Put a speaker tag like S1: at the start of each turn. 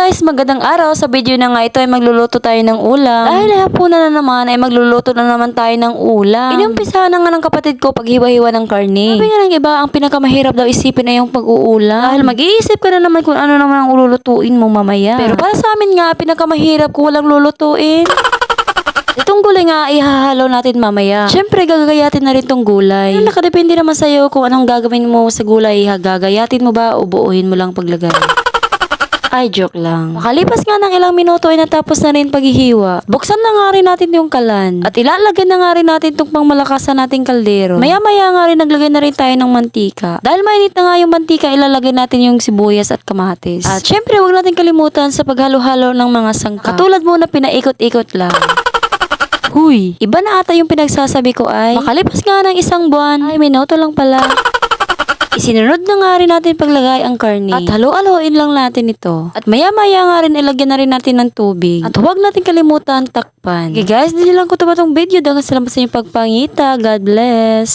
S1: guys, magandang araw. Sa video na nga ito ay magluluto tayo ng ulam. Dahil hapunan na naman ay magluluto na naman tayo ng ulam. Inumpisahan na nga ng kapatid ko paghiwa-hiwa ng karne. Sabi nga ng iba, ang pinakamahirap daw isipin ay yung pag-uulam. Dahil mag-iisip ka na naman kung ano naman ang ululutuin mo mamaya. Pero para sa amin nga, pinakamahirap kung walang lulutuin. Itong gulay nga ihahalo natin mamaya. Siyempre gagayatin na rin tong gulay. Nakadepende naman sa'yo kung anong gagawin mo sa gulay. Gagayatin mo ba o buuhin mo lang paglagay? Ay, joke lang. Makalipas nga ng ilang minuto ay natapos na rin paghihiwa. Buksan na nga rin natin yung kalan. At ilalagay na nga rin natin itong pangmalakasan nating kaldero. Maya-maya nga rin naglagay na rin tayo ng mantika. Dahil mainit na nga yung mantika, ilalagay natin yung sibuyas at kamatis. At syempre, huwag natin kalimutan sa paghalo-halo ng mga sangkap. Katulad muna pinaikot-ikot lang. Huy, iba na ata yung pinagsasabi ko ay makalipas nga ng isang buwan. Ay, minuto lang pala. Isinunod na nga rin natin paglagay ang karne. At halo-haloin lang natin ito. At maya-maya nga rin ilagyan na rin natin ng tubig. At huwag natin kalimutan takpan. Okay guys, dito lang ko ito ba itong video. Dagang salamat sa inyong pagpangita. God bless.